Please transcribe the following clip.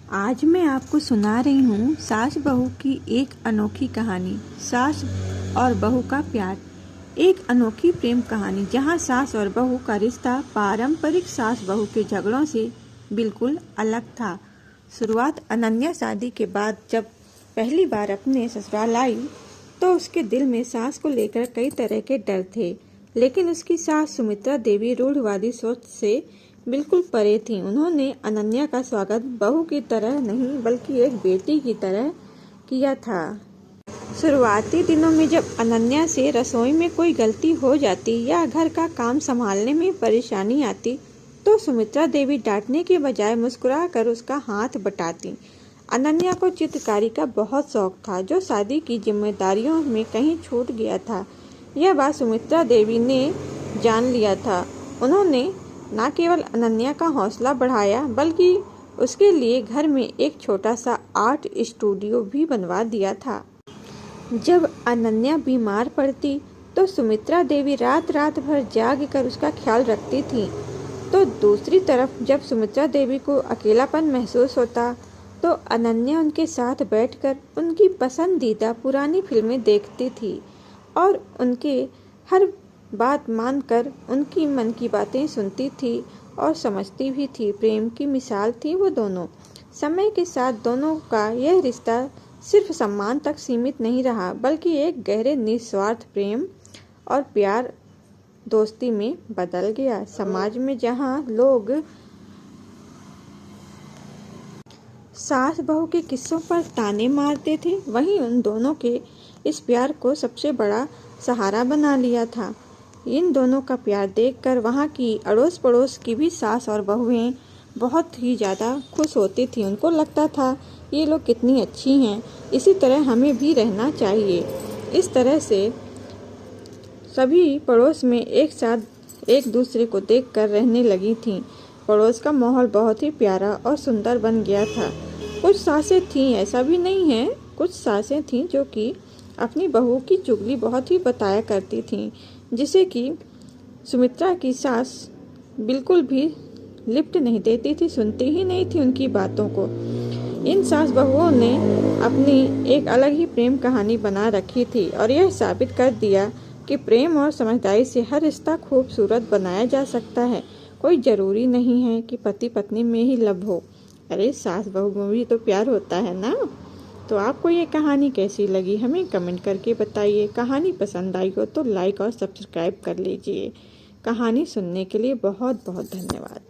आज मैं आपको सुना रही हूँ सास बहू की एक अनोखी कहानी। सास और बहू का प्यार। एक अनोखी प्रेम कहानी जहाँ सास और बहू का रिश्ता पारंपरिक सास बहू के झगड़ों से बिल्कुल अलग था। शुरुआत अनन्या शादी के बाद जब पहली बार अपने ससुराल आई तो उसके दिल में सास को लेकर कई तरह के डर थे, लेकिन उसकी सास सुमित्रा देवी रूढ़िवादी सोच से बिल्कुल परे थी। उन्होंने अनन्या का स्वागत बहू की तरह नहीं बल्कि एक बेटी की तरह किया था। शुरुआती दिनों में जब अनन्या से रसोई में कोई गलती हो जाती या घर का काम संभालने में परेशानी आती तो सुमित्रा देवी डांटने के बजाय मुस्कुरा कर उसका हाथ बटाती। अनन्या को चित्रकारी का बहुत शौक था, जो शादी की जिम्मेदारियों में कहीं छूट गया था। यह बात सुमित्रा देवी ने जान लिया था। उन्होंने न केवल अनन्या का हौसला बढ़ाया बल्कि उसके लिए घर में एक छोटा सा आर्ट स्टूडियो भी बनवा दिया था। जब अनन्या बीमार पड़ती तो सुमित्रा देवी रात रात भर जाग कर उसका ख्याल रखती थी। तो दूसरी तरफ जब सुमित्रा देवी को अकेलापन महसूस होता तो अनन्या उनके साथ बैठकर उनकी पसंदीदा पुरानी फिल्में देखती थी और उनके हर बात मानकर उनकी मन की बातें सुनती थी और समझती भी थी। प्रेम की मिसाल थी वो दोनों। समय के साथ दोनों का यह रिश्ता सिर्फ सम्मान तक सीमित नहीं रहा बल्कि एक गहरे निस्वार्थ प्रेम और प्यार दोस्ती में बदल गया। समाज में जहां लोग सास बहू के किस्सों पर ताने मारते थे, वहीं उन दोनों के इस प्यार को सबसे बड़ा सहारा बना लिया था। इन दोनों का प्यार देखकर वहाँ की अड़ोस पड़ोस की भी सास और बहुएं बहुत ही ज़्यादा खुश होती थी। उनको लगता था ये लोग कितनी अच्छी हैं, इसी तरह हमें भी रहना चाहिए। इस तरह से सभी पड़ोस में एक साथ एक दूसरे को देखकर रहने लगी थीं। पड़ोस का माहौल बहुत ही प्यारा और सुंदर बन गया था। कुछ सासें थीं, ऐसा भी नहीं है, कुछ सासें थीं जो कि अपनी बहू की चुगली बहुत ही बताया करती थीं, जिसे कि सुमित्रा की सास बिल्कुल भी लिफ्ट नहीं देती थी, सुनती ही नहीं थी उनकी बातों को। इन सास बहुओं ने अपनी एक अलग ही प्रेम कहानी बना रखी थी और यह साबित कर दिया कि प्रेम और समझदारी से हर रिश्ता खूबसूरत बनाया जा सकता है। कोई ज़रूरी नहीं है कि पति पत्नी में ही लव हो। अरे सास बहू में भी तो प्यार होता है ना। तो आपको ये कहानी कैसी लगी हमें कमेंट करके बताइए। कहानी पसंद आई हो तो लाइक और सब्सक्राइब कर लीजिए। कहानी सुनने के लिए बहुत बहुत धन्यवाद।